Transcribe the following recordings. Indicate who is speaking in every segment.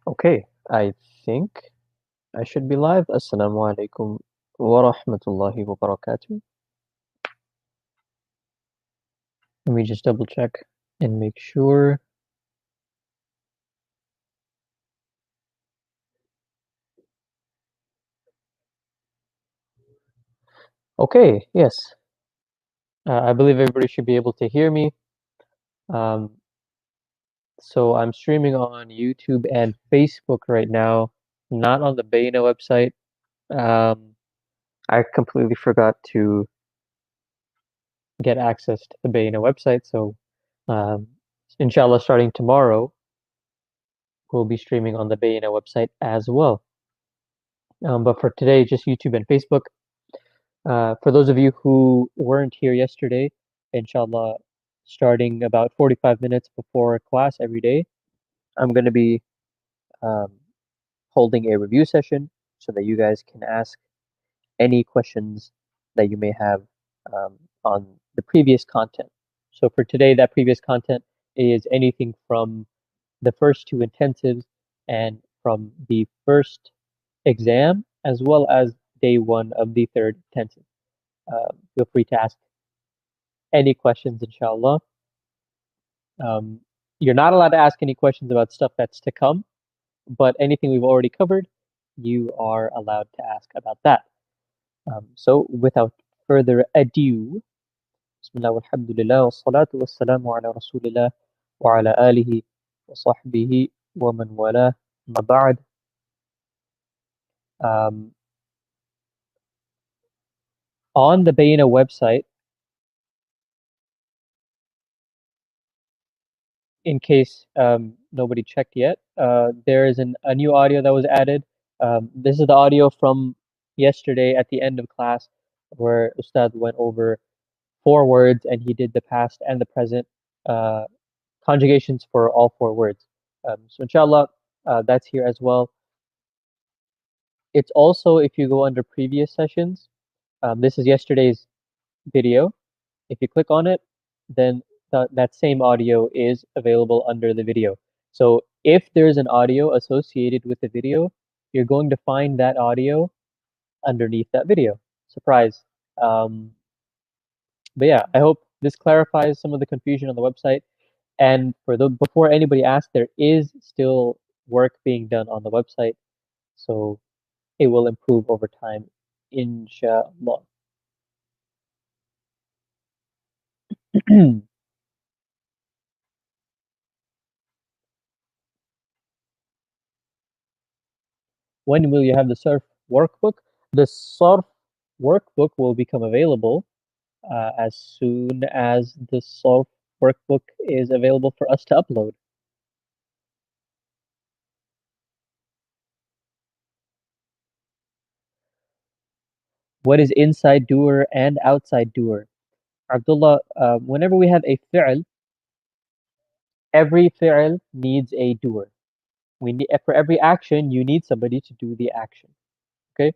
Speaker 1: Okay, I think I should be live. Assalamu alaikum wa rahmatullahi wa barakatuh. Let me just double check and make sure. Okay, yes. I believe everybody should be able to hear me. Um, so I'm streaming on YouTube and Facebook right now, not on the Baina website. Um, I completely forgot to get access to the Baina website, so um, inshallah, starting tomorrow, we'll be streaming on the Baina website as well. But for today, just YouTube and Facebook. For those of you who weren't here yesterday, inshallah, starting about 45 minutes before class every day, I'm going to be um, holding a review session so that you guys can ask any questions that you may have on the previous content. So for today, that previous content is anything from the first two intensives and from the first exam as well as day one of the third intensive. Feel free to ask any questions, inshallah. Um, you're not allowed to ask any questions about stuff that's to come, but anything we've already covered, you are allowed to ask about that. So without further ado, Bismillah walhamdulillah wassalatu wassalamu ala rasulillah wa ala alihi wa sahbihi wa man wala ma ba'd. Um, on the Bayna website, in case nobody checked yet, there is a new audio that was added. This is the audio from yesterday at the end of class where Ustad went over four words and he did the past and the present uh, conjugations for all four words. So inshallah, that's here as well. It's also, if you go under previous sessions, this is yesterday's video. If you click on it, then that same audio is available under the video. So if there's an audio associated with the video, you're going to find that audio underneath that video. Surprise. Um, but yeah, I hope this clarifies some of the confusion on the website. And for the before anybody asks, there is still work being done on the website, so it will improve over time, inshallah. When will you have the surf workbook? The surf workbook will become available as soon as the surf workbook is available for us to upload. What is inside doer and outside doer? Abdullah, whenever we have a fi'l, every fi'l needs a doer. We need, for every action, you need somebody to do the action. Okay?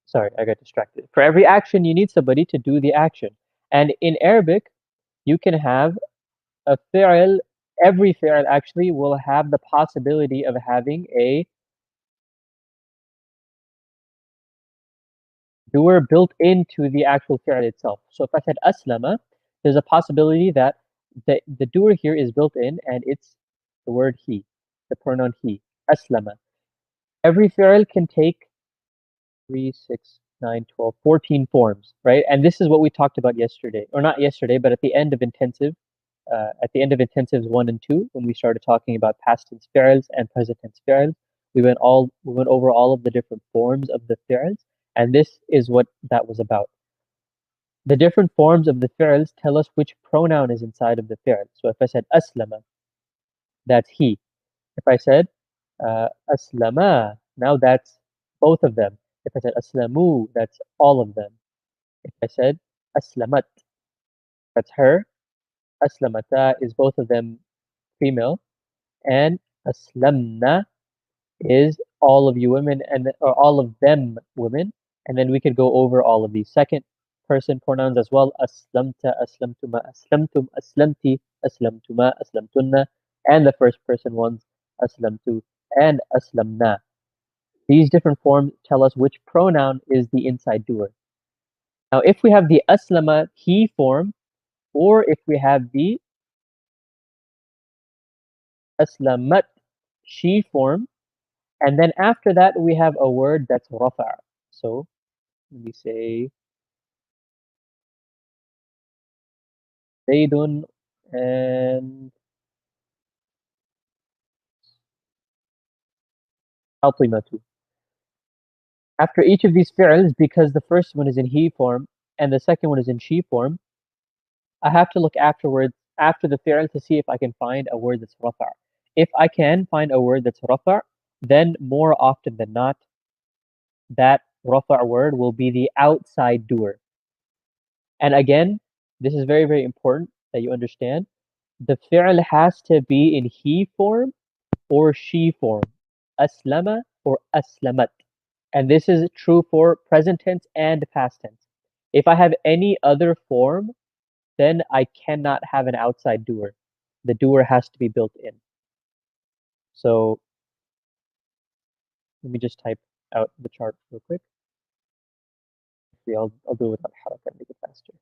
Speaker 1: Sorry, I got distracted. For every action, you need somebody to do the action. And in Arabic, you can have a fi'l, every fi'l actually will have the possibility of having a doer built into the actual fi'l itself. So if I said aslama, there's a possibility that the doer here is built in and it's the word he, the pronoun he, aslama. Every fi'l can take 3, 6, 9, 12, 14 forms, right? And this is what we talked about yesterday, or not yesterday, but at the end of intensive, at the end of intensives 1 and 2, when we started talking about past tense fi'ls and present tense fi'ls, we went over all of the different forms of the fi'ls, and this is what that was about. The different forms of the fi'ls tell us which pronoun is inside of the fi'l. So if I said aslama, that's he. If I said aslama, now that's both of them. If I said aslamu, that's all of them. If I said aslamat, that's her. Aslamata is both of them female. And aslamna is all of you women and or all of them women. And then we could go over all of these second person pronouns as well. Aslamta, aslamtuma, aslamtum, aslamti, aslamtuma, aslamtunna, and the first person ones, aslamtu and aslamna. These different forms tell us which pronoun is the inside doer. Now, if we have the aslama he form, or if we have the aslamat she form, and then after that we have a word that's rafa'. So let me say Zaydun and Fatimatu. After each of these fi'ls, because the first one is in he form and the second one is in she form, I have to look afterwards after the fi'l to see if I can find a word that's rafa'. If I can find a word that's rafa', then more often than not, that rafa' word will be the outside doer. And again, this is very, very important that you understand. The fi'l has to be in he form or she form, aslama or aslamat. And this is true for present tense and past tense. If I have any other form, then I cannot have an outside doer. The doer has to be built in. So let me just type out the chart real quick. I'll do it without haraka and make it faster.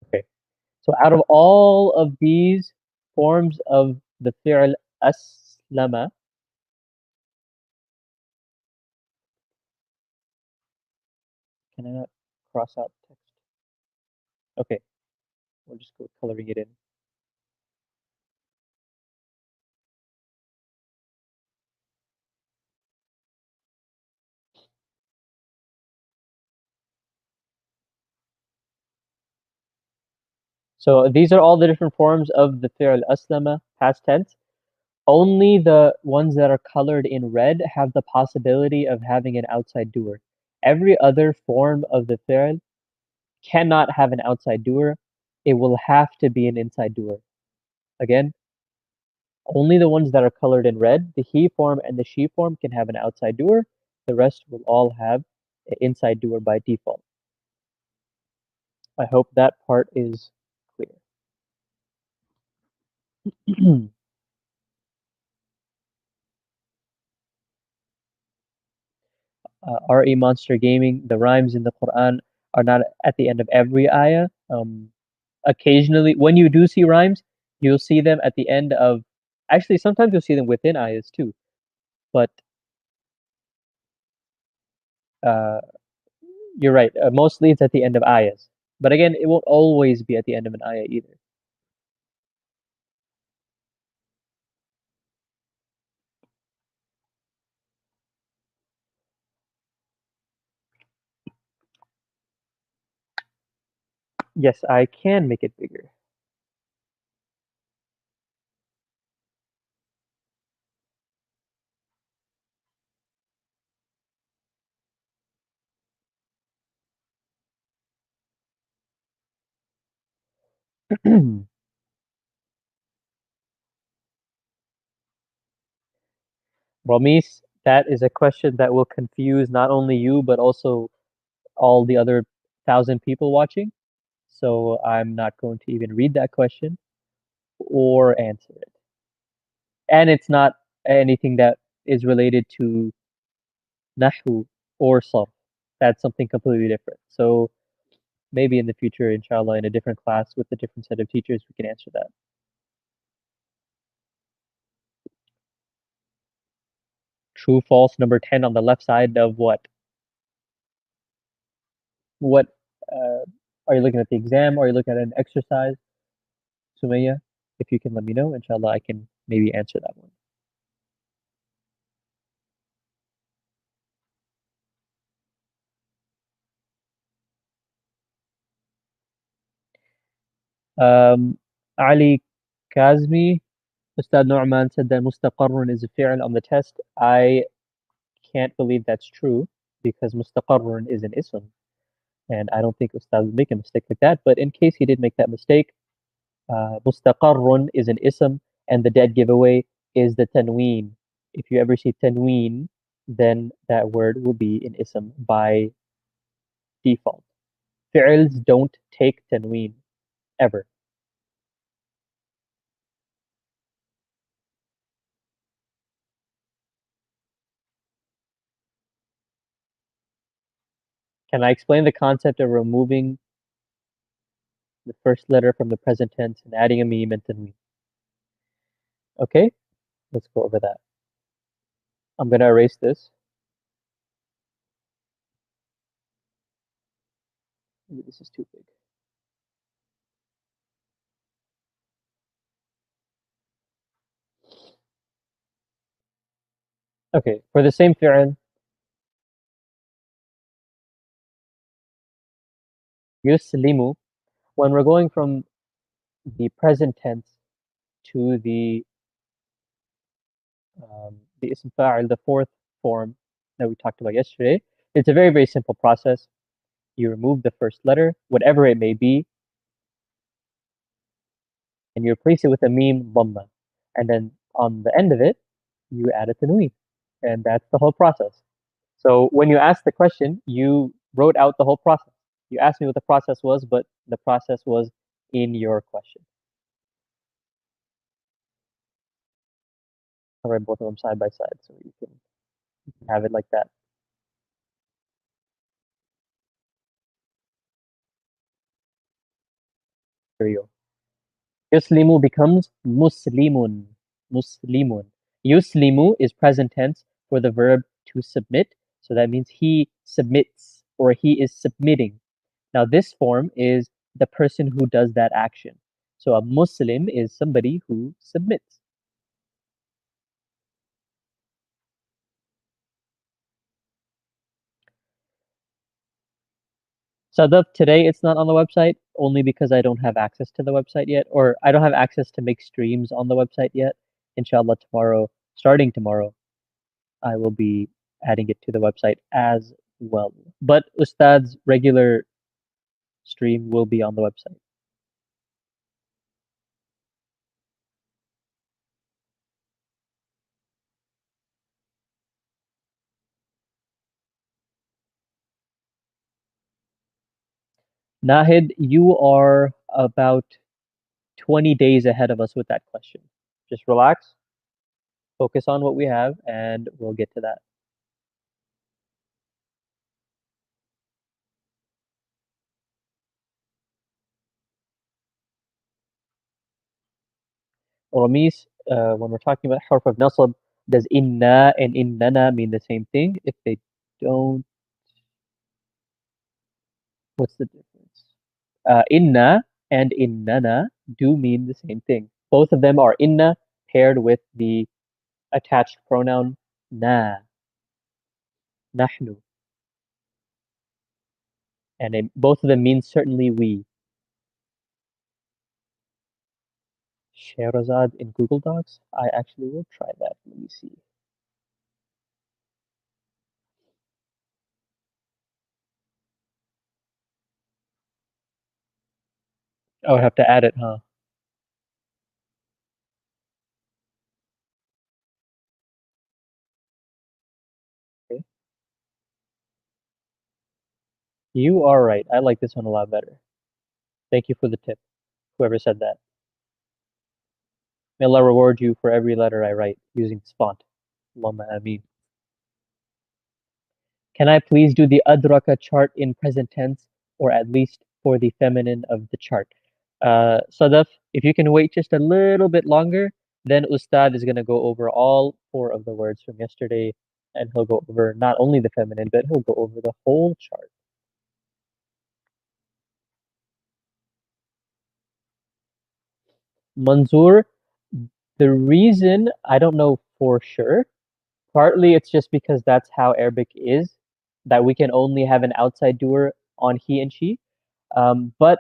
Speaker 1: Okay. So out of all of these forms of the fi'l aslama, can I not cross out text? Okay, we'll just go coloring it in. So these are all the different forms of the fi'l aslama, past tense. Only the ones that are colored in red have the possibility of having an outside doer. Every other form of the fi'l cannot have an outside doer. It will have to be an inside doer. Again, only the ones that are colored in red, the he form and the she form, can have an outside doer. The rest will all have an inside doer by default. I hope that part is clear. RE Monster Gaming, the rhymes in the Quran are not at the end of every ayah. Occasionally, when you do see rhymes, you'll see them at the end of. Actually, sometimes you'll see them within ayahs too. But uh, you're right. Mostly it's at the end of ayahs. But again, it won't always be at the end of an ayah either. Yes, I can make it bigger. Ramis, that is a question that will confuse not only you, but also all the other 1,000 people watching. So I'm not going to even read that question or answer it. And it's not anything that is related to Nahu or Sarf. That's something completely different. So maybe in the future, inshallah, in a different class with a different set of teachers, we can answer that. True, false, number 10 on the left side of what? What are you looking at the exam or are you looking at an exercise? Sumaya, if you can let me know, inshallah, I can maybe answer that one. Ali Kazmi, Ustad Nu'man said that mustaqarrun is a fi'l on the test. I can't believe that's true because mustaqarrun is an ism. And I don't think Ustad would make a mistake like that. But in case he did make that mistake, mustaqarrun is an ism, and the dead giveaway is the tanween. If you ever see tanween, then that word will be an ism by default. Fi'ls don't take tanween ever. Can I explain the concept of removing the first letter from the present tense and adding a meme and tanween? Okay, let's go over that. I'm going to erase this. Maybe this is too big. Okay, for the same fi'l, yuslimu, when we're going from the present tense to the ism fa'il, the fourth form that we talked about yesterday, it's a very, very simple process. You remove the first letter, whatever it may be, and you replace it with a meme dhamma. And then on the end of it, you add a tanween. And that's the whole process. So when you asked the question, you wrote out the whole process. You asked me what the process was, but the process was in your question. I'll write both of them side by side so you can have it like that. There you go. Yuslimu becomes muslimun. Muslimun. Yuslimu is present tense for the verb to submit. So that means he submits or he is submitting. Now, this form is the person who does that action. So a Muslim is somebody who submits. Sadaf, today it's not on the website only because I don't have access to the website yet, or I don't have access to make streams on the website yet. Inshallah, tomorrow, starting tomorrow, I will be adding it to the website as well. But Ustad's regular stream will be on the website. Nahid, you are about 20 days ahead of us with that question. Just relax, focus on what we have, and we'll get to that. Ramis, when we're talking about harf of nasab, does inna and innana mean the same thing? If they don't, what's the difference? Inna and innana do mean the same thing. Both of them are inna paired with the attached pronoun na, nahnu. And both of them mean certainly we. Sherazad in Google Docs? I actually will try that. Let me see. I would have to add it, huh? Okay. You are right. I like this one a lot better. Thank you for the tip, whoever said that. May Allah reward you for every letter I write using this font. Allahumma ameen. Can I please do the adraka chart in present tense, or at least for the feminine of the chart? Sadaf, if you can wait just a little bit longer, then Ustad is going to go over all four of the words from yesterday, and he'll go over not only the feminine, but he'll go over the whole chart. Manzoor, the reason I don't know for sure, partly it's just because that's how Arabic is, that we can only have an outside doer on he and she. But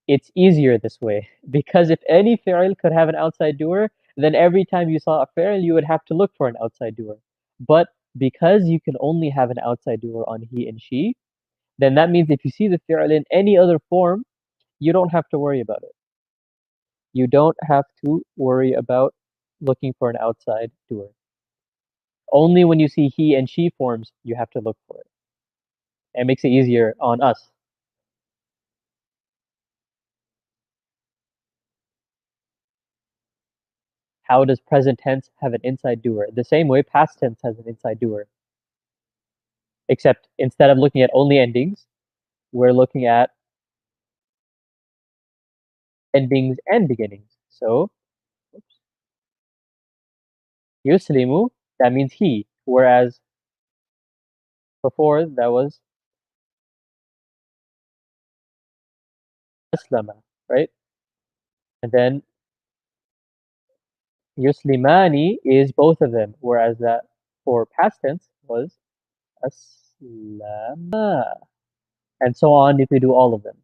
Speaker 1: It's easier this way because if any fi'l could have an outside doer, then every time you saw a fi'l, you would have to look for an outside doer. But because you can only have an outside doer on he and she, then that means if you see the fi'l in any other form, you don't have to worry about it. You don't have to worry about looking for an outside doer. Only when you see he and she forms, you have to look for it. It makes it easier on us. How does present tense have an inside doer? The same way past tense has an inside doer. Except instead of looking at only endings, we're looking at endings and beginnings. So, yuslimu, that means he, whereas before that was aslama, right? And then yuslimani is both of them, whereas that for past tense was aslama. And so on if we do all of them.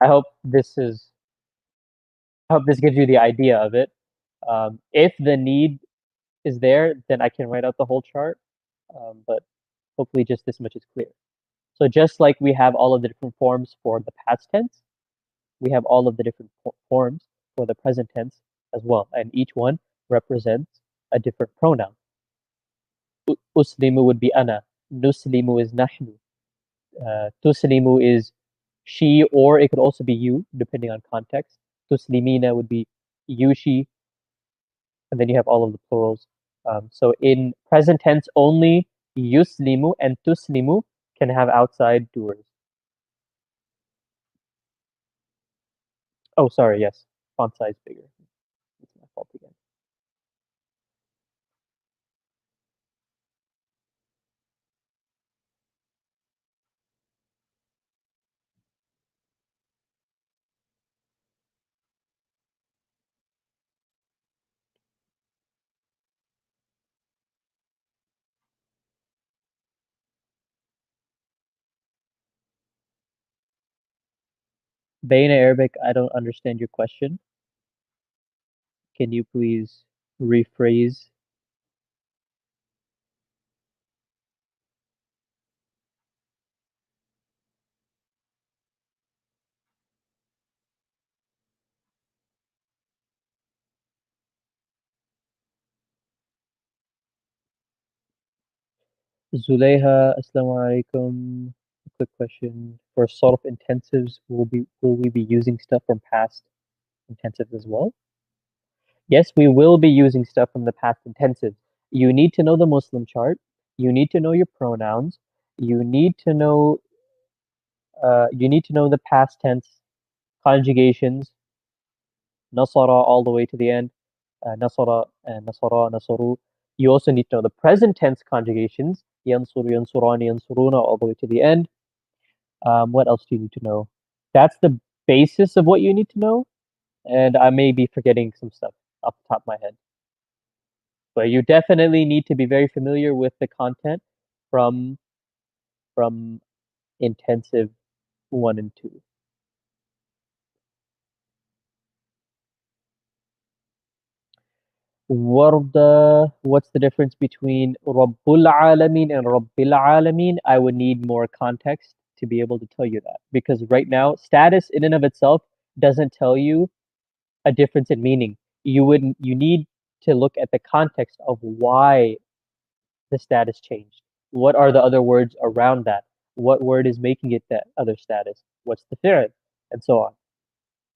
Speaker 1: I hope this is I hope this gives you the idea of it. If the need is there, then I can write out the whole chart. But hopefully just this much is clear. So just like we have all of the different forms for the past tense, we have all of the different forms for the present tense as well. And each one represents a different pronoun. Uslimu would be ana. Nuslimu is nahnu. Tuslimu is she, or it could also be you, depending on context. Tuslimina would be you, she, and then you have all of the plurals. So in present tense only, yuslimu and tuslimu can have outside doers. Oh, sorry, yes, font size bigger. It's my fault again. Bayna Arabic, I don't understand your question. Can you please rephrase? Zuleha, Assalamu alaikum. A quick question. For sort of intensives, will we be using stuff from past intensives as well? Yes, we will be using stuff from the past intensive. You need to know the Muslim chart. You need to know your pronouns. You need to know the past tense conjugations, nasara all the way to the end, nasara and nasara, nasaru. You also need to know the present tense conjugations, yansuru, yansurani, yansuruna, all the way to the end. What else do you need to know? That's the basis of what you need to know, and I may be forgetting some stuff off the top of my head. But you definitely need to be very familiar with the content from from intensive 1 and 2. Warda, what's the difference between Rabbul Alameen and Rabbil Alameen? I would need more context to be able to tell you that. Because right now, status in and of itself doesn't tell you a difference in meaning. You need to look at the context of why the status changed. What are the other words around that? What word is making it that other status? What's the fi'l? And so on.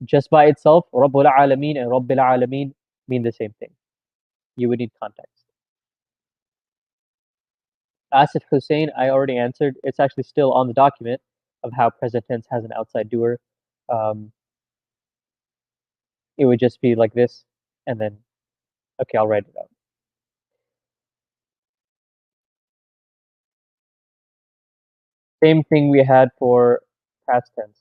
Speaker 1: Just by itself, Rabbul Alameen and Rabbil Alameen mean the same thing. You would need context. Asif Hussein, I already answered. It's actually still on the document of how present tense has an outside doer. Um, it would just be like this, and then, okay, I'll write it out. Same thing we had for past tense,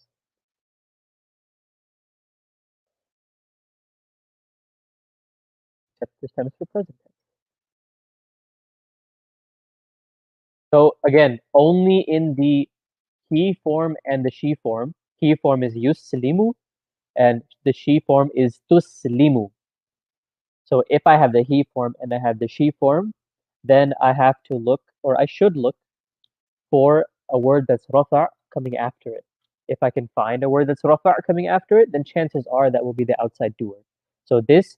Speaker 1: except this time it's for present tense. So again, only in the he form and the she form. He form is yuslimu and the she form is tuslimu. So if I have the he form and I have the she form, then I have to look, or I should look, for a word that's rafa' coming after it. If I can find a word that's rafa' coming after it, then chances are that will be the outside doer. So this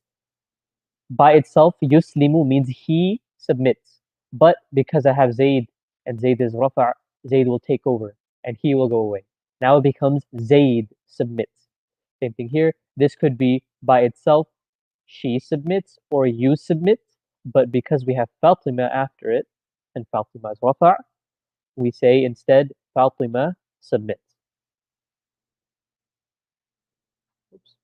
Speaker 1: by itself, yuslimu means he submits. But because I have Zayd and Zayd is rafa', Zayd will take over and he will go away. Now it becomes Zayd submits. Same thing here. This could be by itself, she submits or you submit. But because we have Fatima after it, and Fatima is rafa', we say instead Fatima submits. Oops.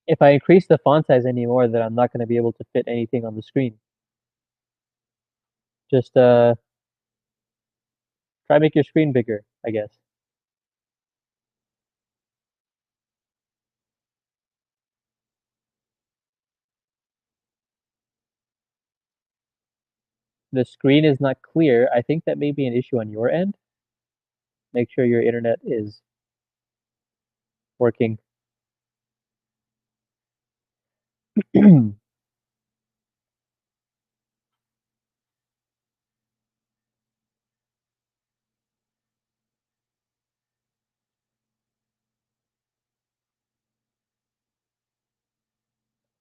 Speaker 1: If I increase the font size anymore, then I'm not going to be able to fit anything on the screen. Just try make your screen bigger, I guess. The screen is not clear. I think that may be an issue on your end. Make sure your internet is working.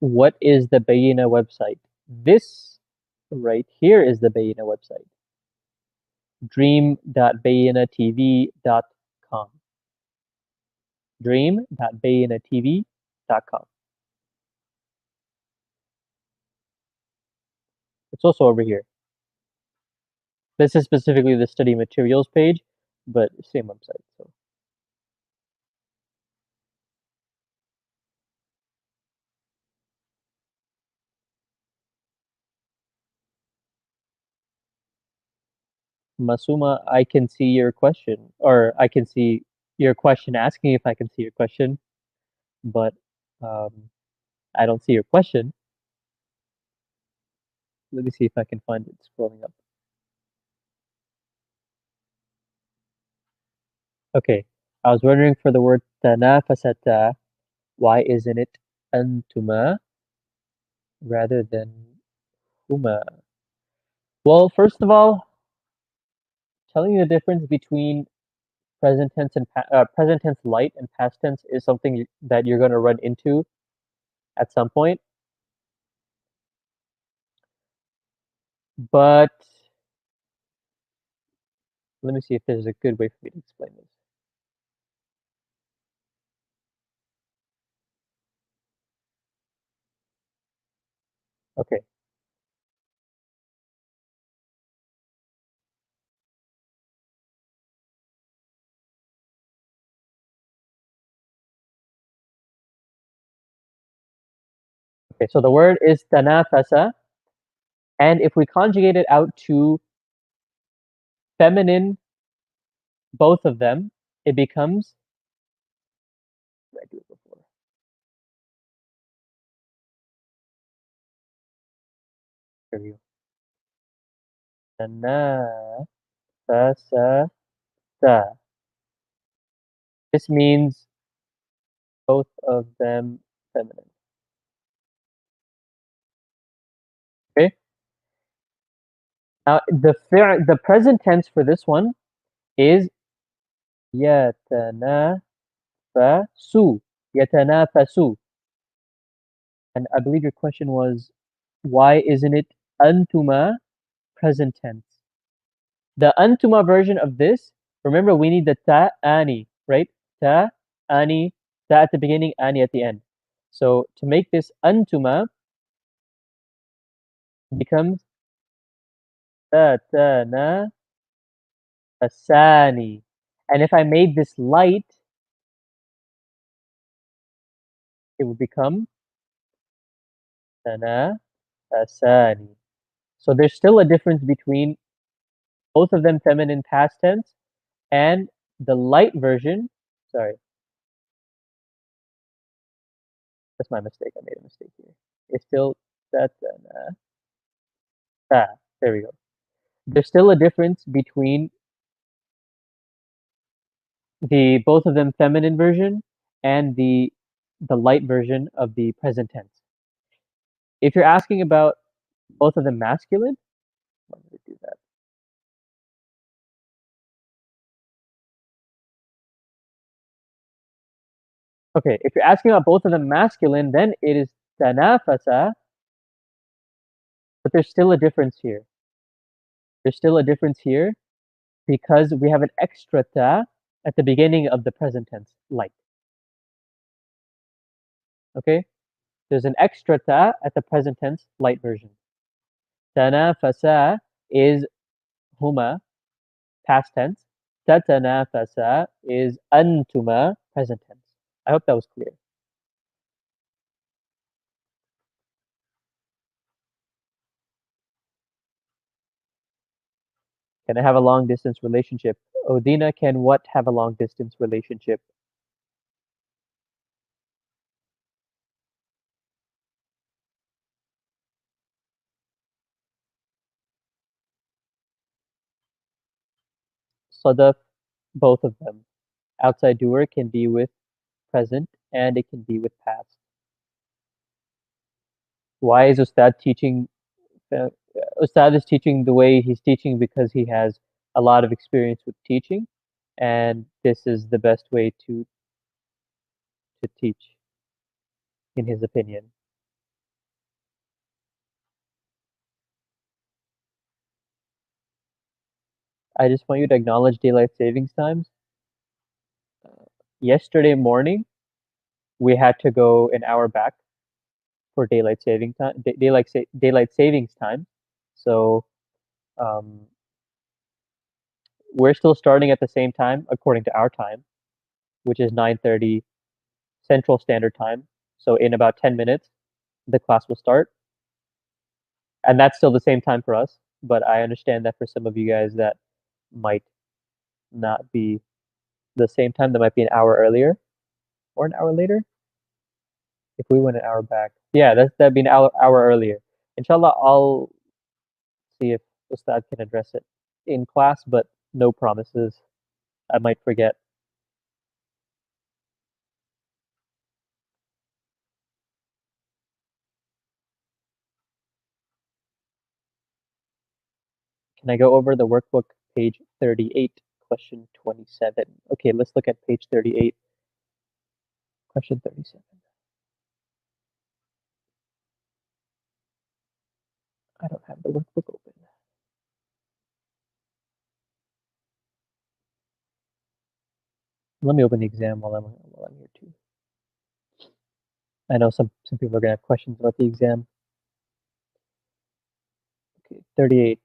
Speaker 1: What is the Bayina website? This right here is the Bayina website. dream.bayinatv.com. dream.bayinatv.com. It's also over here. This is specifically the study materials page, but same website. So Masuma, I can see your question, or I can see your question asking if I can see your question, but um, I don't see your question. Let me see if I can find it scrolling up. Okay, I was wondering for the word tanafasata, why isn't it antuma rather than huma? Well, first of all, telling you the difference between present tense and present tense light and past tense is something that you're going to run into at some point. But let me see if there's a good way for me to explain this. Okay. Okay, so the word is tanafasa, and if we conjugate it out to feminine, both of them, it becomes. Did I do it before? Here we go. Tanafasa. This means both of them feminine. Okay. Now the present tense for this one is yatanafasu. Yatanafasu. And I believe your question was, why isn't it antuma present tense? The antuma version of this Remember, we need the ta, ani, right? Ta, ani, ta at the beginning, ani at the end. So to make this antuma becomes ta, ta, na, asani. And if I made this light, it would become tana, asani. So there's still a difference between both of them feminine past tense and the light version. Sorry, that's my mistake. I made a mistake here. It's still ta, ta, na, ta. There we go. There's still a difference between the both of them feminine version and the light version of the present tense. If you're asking about both of them masculine, let me do that. Okay, if you're asking about both of them masculine, then it is tanafasa, but there's still a difference here. There's still a difference here because we have an extra ta at the beginning of the present tense, light. Okay? There's an extra ta at the present tense, light version. Tanafasa is huma, past tense. Tatanafasa is antuma, present tense. I hope that was clear. Can I have a long distance relationship? Odina, can what have a long distance relationship? Sadaf, both of them. Outside doer can be with present and it can be with past. Why is Ustad teaching? Uh, Ustad is teaching the way he's teaching because he has a lot of experience with teaching, and this is the best way to teach, in his opinion. I just want you to acknowledge daylight savings times. Yesterday morning, we had to go an hour back for daylight saving time, daylight savings time. So um, we're still starting at the same time according to our time, which is 9:30 Central Standard Time. So in about 10 minutes, the class will start, and that's still the same time for us. But I understand that for some of you guys, that might not be the same time. That might be an hour earlier or an hour later. If we went an hour back, yeah, that'd be an hour earlier. Inshallah, I'll see if Ustad can address it in class, but no promises. I might forget. Can I go over the workbook, page 38, question 27? Okay, let's look at page 38, question 37. I don't have the workbook open. Let me open the exam while I'm here too. I know some people are gonna have questions about the exam. Okay, 38.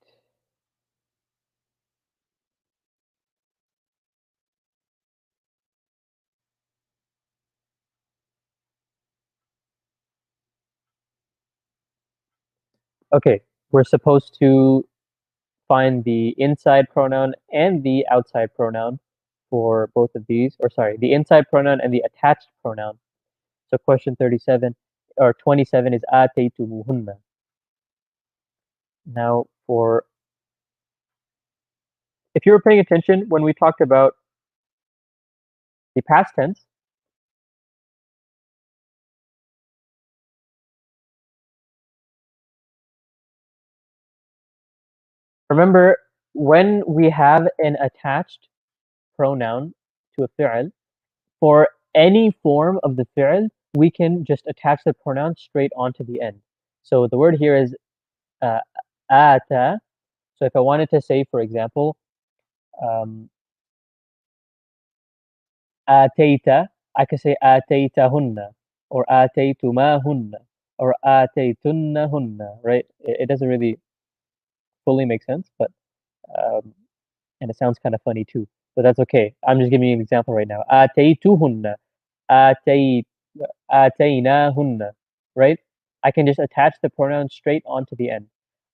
Speaker 1: Okay, we're supposed to find the inside pronoun and the outside pronoun for both of these, or sorry, the inside pronoun and the attached pronoun. So question 37 or 27 is ataytumuhunna. Now for if you were paying attention when we talked about the past tense, remember when we have an attached pronoun to a fi'l, for any form of the fi'l, we can just attach the pronoun straight onto the end. So the word here is uh, ata. So if I wanted to say, for example, um, atayta, I could say ataytahunna, or ataytumahunna, or ataytunnahunna, right? It doesn't really fully make sense, but um, and it sounds kind of funny too. But that's okay. I'm just giving you an example right now. Ataytuhunna, atay, ataynahunna, right? I can just attach the pronoun straight onto the end.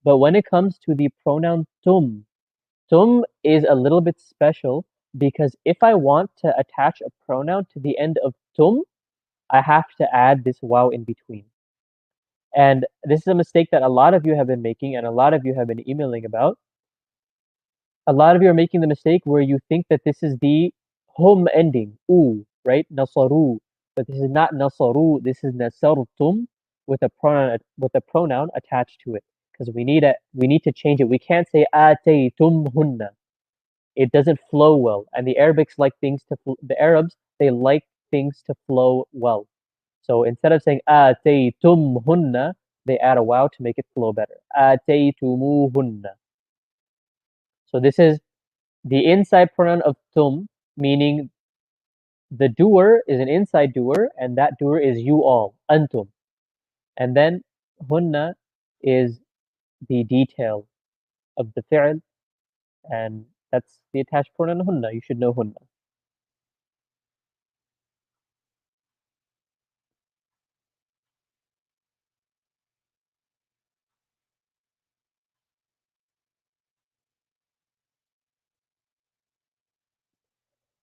Speaker 1: But when it comes to the pronoun tum is a little bit special because if I want to attach a pronoun to the end of tum, I have to add this wow in between. And this is a mistake that a lot of you have been making and a lot of you have been emailing about. A lot of you are making the mistake where you think that this is the hum ending, u, right? Nasaru. But this is not nasaru, this is nasartum with a pronoun attached to it. Because we need to change it. We can't say ataytumhunna. It doesn't flow well. And the Arabs, they like things to flow well. So instead of saying ataytumhunna, they add a wow to make it flow better. Ataytumuhunna. So this is the inside pronoun of tum, meaning the doer is an inside doer, and that doer is you all, antum. And then hunna is the detail of the fi'l, and that's the attached pronoun hunna. You should know hunna.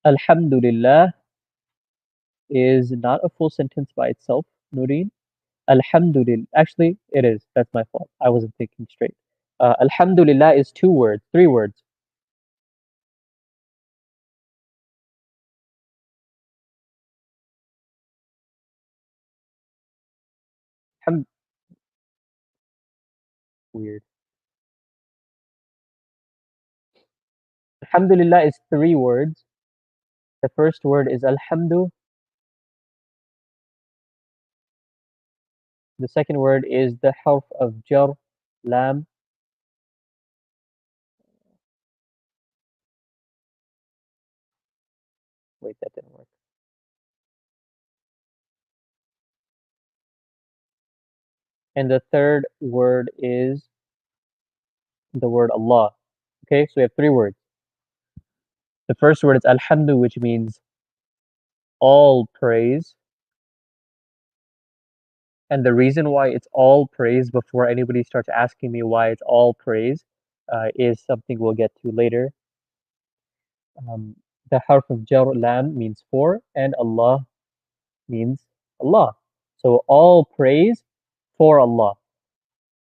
Speaker 1: Alhamdulillah is not a full sentence by itself, Nureen. Alhamdulillah. Actually, it is. That's my fault. I wasn't thinking straight. Alhamdulillah is two words, three words. Ham- Weird. Alhamdulillah is three words. The first word is alhamdu. The second word is the harf of jar, lam. Wait, that didn't work. And the third word is the word Allah. Okay, so we have three words. The first word is alhamdu, which means all praise. And the reason why it's all praise before anybody starts asking me why it's all praise is something we'll get to later. Um, the harf of jar, lam means for, and Allah means Allah. So all praise for Allah.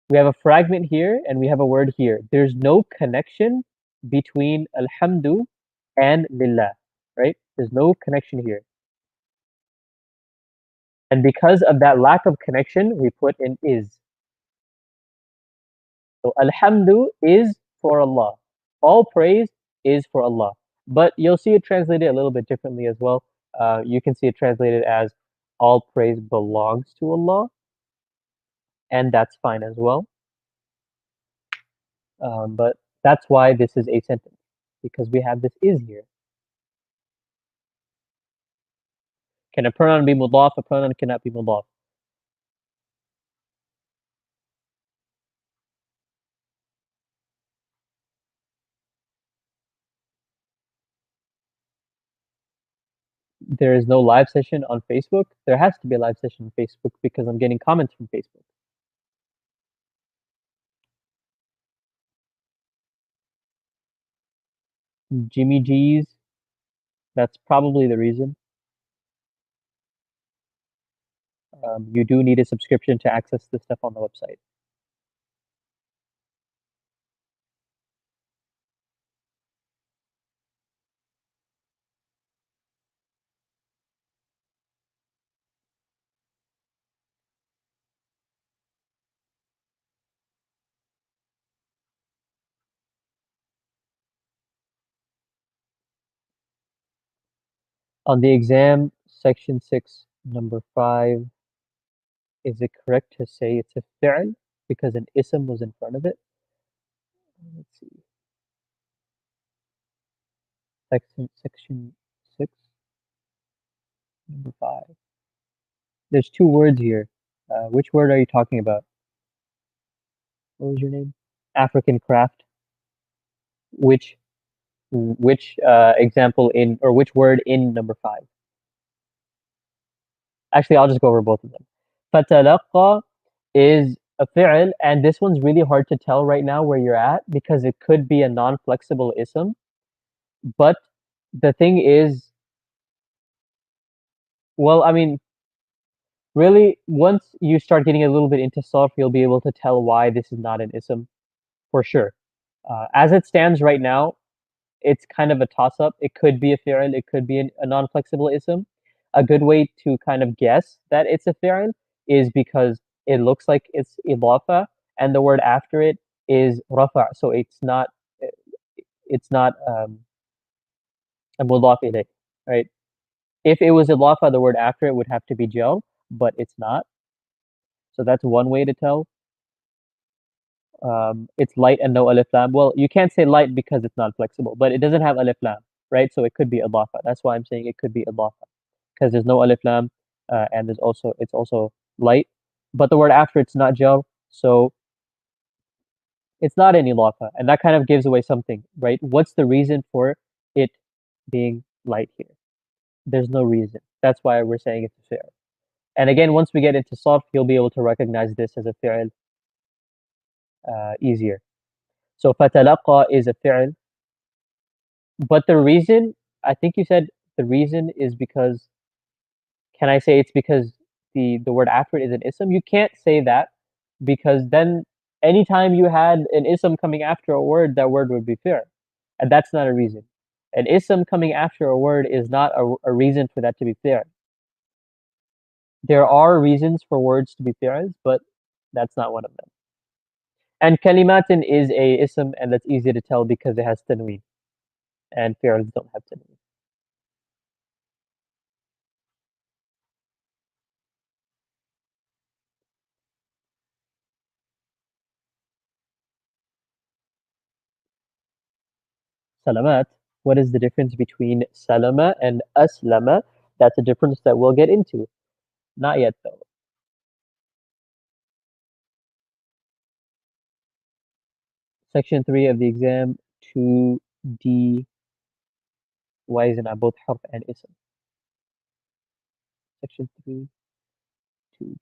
Speaker 1: We have a fragment here and we have a word here. There's no connection between alhamdu and lillah, right? There's no connection here. And because of that lack of connection, we put in is. So alhamdu is for Allah. All praise is for Allah. But you'll see it translated a little bit differently as well. You can see it translated as all praise belongs to Allah, and that's fine as well. But that's why this is a sentence, because we have this is here. Can a pronoun be mudaf? A pronoun cannot be mudaf. There is no live session on Facebook. There has to be a live session on Facebook because I'm getting comments from Facebook. Jimmy G's, that's probably the reason. You do need a subscription to access the stuff on the website. On the exam, section 6, number 5, is it correct to say it's a fi'l because an ism was in front of it? Let's see. Section 6. Number five. There's two words here. Which word are you talking about? What was your name? African craft. Which which example in or which word in number five? Actually, I'll just go over both of them. فتلقى is a fi'l, and this one's really hard to tell right now where you're at because it could be a non-flexible ism. But the thing is, well, I mean, really, once you start getting a little bit into sarf, you'll be able to tell why this is not an ism for sure. As it stands right now, it's kind of a toss-up. It could be a fi'l, it could be a non-flexible ism. A good way to kind of guess that it's a fi'l is because it looks like it's idafa, and the word after it is rafa', so it's not a mudaf ilayh, right? If it was idafa, the word after it would have to be jar, but it's not. So that's one way to tell. It's light and no alif lam. Well, you can't say light because it's not flexible, but it doesn't have alif lam, right? So it could be idafa. That's why I'm saying it could be idafa because there's no alif lam, and it's also light. But the word after it's not jar, so it's not an idafa, and that kind of gives away something, right? What's the reason for it being light here? There's no reason. That's why we're saying it's a fi'l. And again, once we get into sarf, you'll be able to recognize this as a fi'l easier. So فتلقى is a fi'l, but the reason, I think you said the reason is because, can I say it's because the word after it is an ism? You can't say that because then anytime you had an ism coming after a word, that word would be fi'l. And that's not a reason. An ism coming after a word is not a reason for that to be fi'l. There are reasons for words to be fi'ls, but that's not one of them. And kalimatin is a ism, and that's easy to tell because it has tanween, and fi'ls don't have tanween. Salamat. What is the difference between salama and aslama? That's a difference that we'll get into. Not yet, though. Section 3 of the exam, 2D. Why isn't it both harf and ism? Section 3, 2D.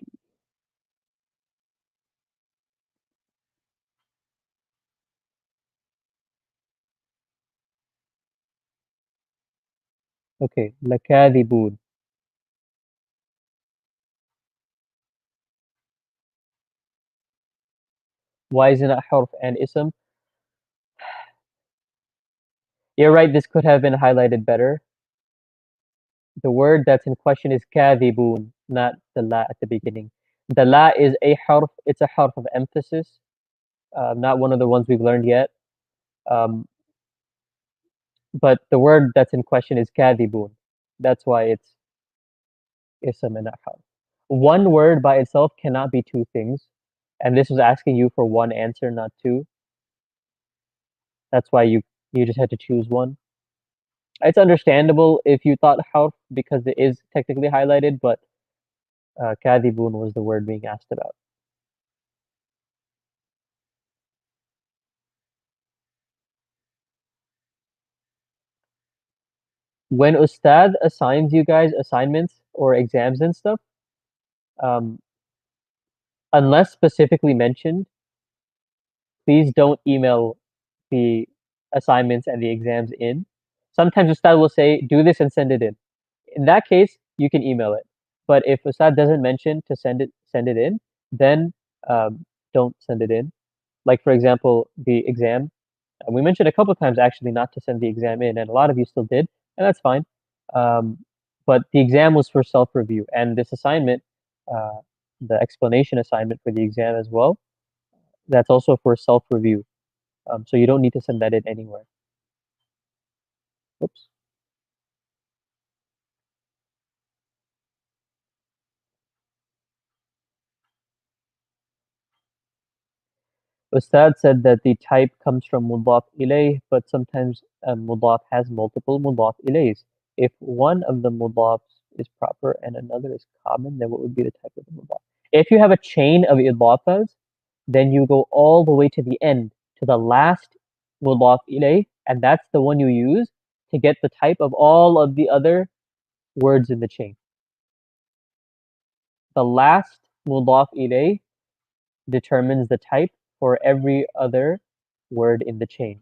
Speaker 1: Okay, lakadibun. Why isn't it harf and ism? You're right, this could have been highlighted better. The word that's in question is kadibun, not the la at the beginning. The la is a harf, it's a harf of emphasis, not one of the ones we've learned yet. Um, but the word that's in question is kadibun. That's why it's ism and not harf. One word by itself cannot be two things, and this was asking you for one answer, not two. That's why you just had to choose one. It's understandable if you thought harf because it is technically highlighted, but kadibun was the word being asked about. When Ustad assigns you guys assignments or exams and stuff, um, unless specifically mentioned, please don't email the assignments and the exams in. Sometimes Ustad will say, do this and send it in. In that case, you can email it. But if Ustad doesn't mention to send it in, then don't send it in. Like for example, the exam. We mentioned a couple of times actually not to send the exam in, and a lot of you still did, and that's fine. Um, but the exam was for self-review, and this assignment, uh, the explanation assignment for the exam as well, that's also for self-review. So you don't need to send that in anywhere. Oops. Ustad said that the type comes from mudaf ilayh, but sometimes mudaf has multiple mudaf ilayhs. If one of the mudafs is proper and another is common, then what would be the type of mudaf? If you have a chain of idafas, then you go all the way to the end, to the last mudaf ilayh, and that's the one you use to get the type of all of the other words in the chain. The last mudaf ilayh determines the type for every other word in the chain.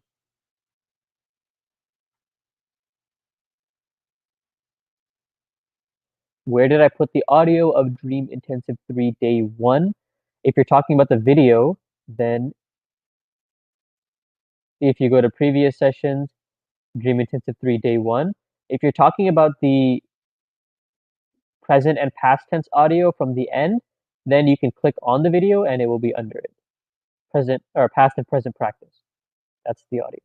Speaker 1: Where did I put the audio of Dream Intensive 3 Day 1? If you're talking about the video, then if you go to previous sessions, Dream Intensive 3 Day 1. If you're talking about the present and past tense audio from the end, then you can click on the video and it will be under it. Present or past and present practice. That's the audio.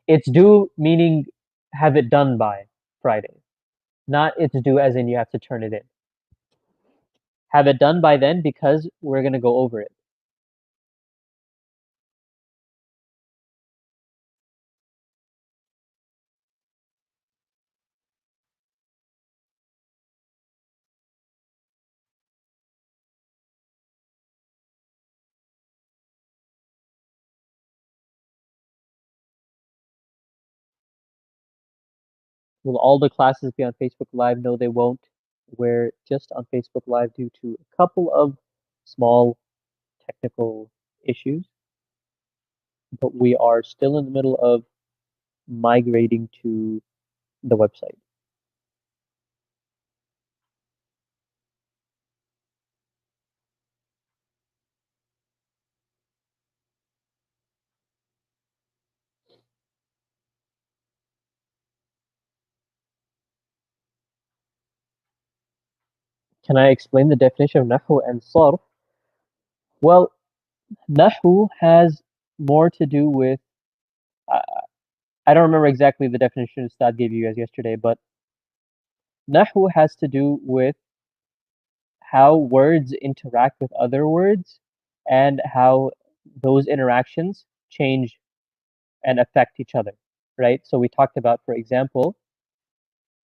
Speaker 1: It's due meaning have it done by Friday. Not it's due as in you have to turn it in. Have it done by then because we're going to go over it. Will all the classes be on Facebook Live? No, they won't. We're just on Facebook Live due to a couple of small technical issues, but we are still in the middle of migrating to the website. Can I explain the definition of Nahu and Sarf? Well, Nahu has more to do with, I don't remember exactly the definition Ustad gave you guys yesterday, but Nahu has to do with how words interact with other words and how those interactions change and affect each other, right? So we talked about, for example,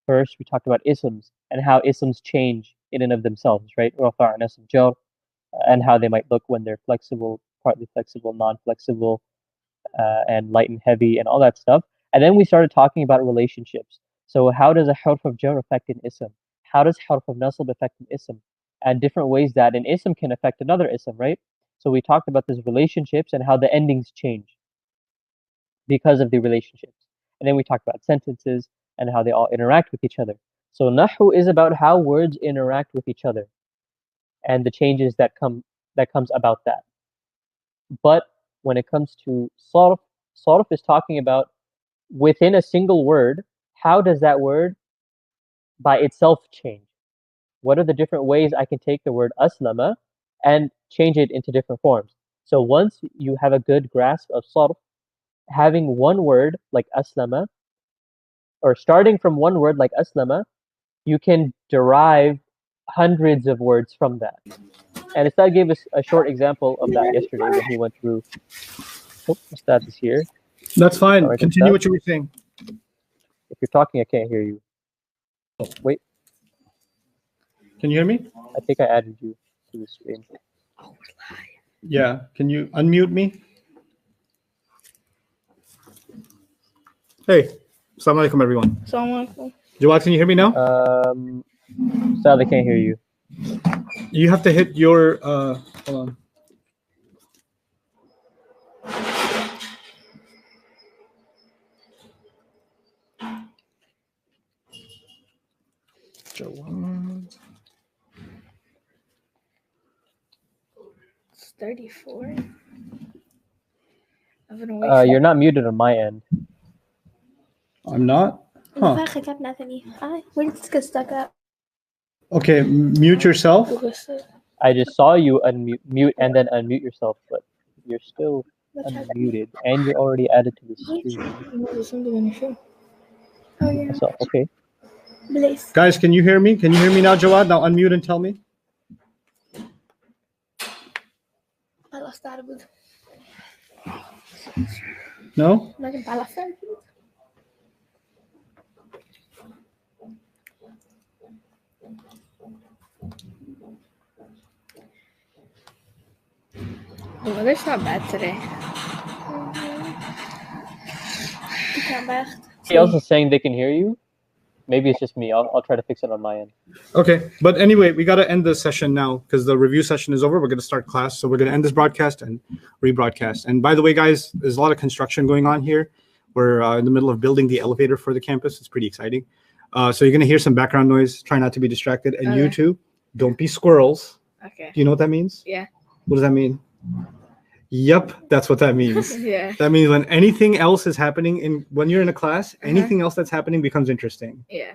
Speaker 1: first we talked about isms and how isms change in and of themselves, right? Rafa' and ism jar, and how they might look when they're flexible, partly flexible, non-flexible, and light and heavy, and all that stuff. And then we started talking about relationships. So how does a harf of jar affect an ism? How does harf of nasb affect an ism? And different ways that an ism can affect another ism, right? So we talked about these relationships and how the endings change because of the relationships. And then we talked about sentences and how they all interact with each other. So Nahu is about how words interact with each other and the changes that comes about that. But when it comes to Sarf, Sarf is talking about within a single word, how does that word by itself change? What are the different ways I can take the word aslama and change it into different forms? So once you have a good grasp of Sarf, having one word like aslama, or starting from one word like aslama, you can derive hundreds of words from that. And Ustad gave us a short example of that yesterday when he went through. Oh, Ustad is here.
Speaker 2: That's fine. Right, continue what you were saying.
Speaker 1: If you're talking, I can't hear you. Oh, wait.
Speaker 2: Can you hear me?
Speaker 1: I think I added you to the screen.
Speaker 2: Yeah. Can you unmute me? Hey. Assalamu alaikum, everyone.
Speaker 3: Assalamu alaikum.
Speaker 2: Jawad, can you hear me now?
Speaker 1: Sadly, can't hear you.
Speaker 2: You have to hit your, hold on. Jawad.
Speaker 3: It's 34.
Speaker 1: You're not muted on my end.
Speaker 2: I'm not? Huh.
Speaker 3: Where did this get stuck up?
Speaker 2: Okay, mute yourself.
Speaker 1: I just saw you mute and then unmute yourself, but you're still unmuted and you're already added to the stream.
Speaker 3: Oh, yeah.
Speaker 1: So, okay.
Speaker 2: Guys, can you hear me? Can you hear me now, Jawad? Now unmute and tell me.
Speaker 3: I lost that.
Speaker 2: No?
Speaker 3: Naging falafel.
Speaker 4: The weather's not bad today.
Speaker 3: Ik kan echt.
Speaker 1: Somebody else is saying they can hear you. Maybe it's just me. I'll try to fix it on my end.
Speaker 2: Okay, but anyway, we got to end the session now because the review session is over. We're going to start class, so we're going to end this broadcast and rebroadcast. And by the way, guys, there's a lot of construction going on here. We're in the middle of building the elevator for the campus. It's pretty exciting. So you're going to hear some background noise. Try not to be distracted. And you too, don't be squirrels.
Speaker 4: Okay.
Speaker 2: Do you know what that means?
Speaker 4: Yeah.
Speaker 2: What does that mean? Yep, that's what that means.
Speaker 4: Yeah.
Speaker 2: That means when anything else is happening when you're in a class, anything else that's happening becomes interesting.
Speaker 4: Yeah.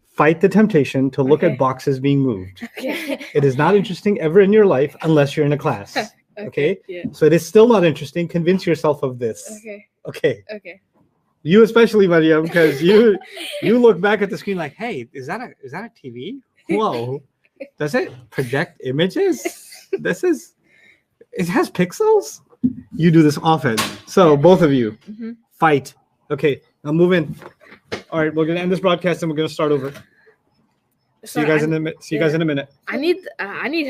Speaker 2: Fight the temptation to look
Speaker 4: Okay.
Speaker 2: at boxes being moved.
Speaker 4: Okay.
Speaker 2: It is not interesting ever in your life unless you're in a class. Okay?
Speaker 4: Yeah.
Speaker 2: So it is still not interesting. Convince yourself of this.
Speaker 4: Okay.
Speaker 2: Okay.
Speaker 4: Okay.
Speaker 2: You especially, Mariam, because you look back at the screen like, hey, is that a TV? Whoa. Does it project images? It has pixels? You do this often. So both of you, fight. Okay, now move in. All right, we're gonna end this broadcast and we're gonna start over. See you guys in a minute.
Speaker 4: I need help.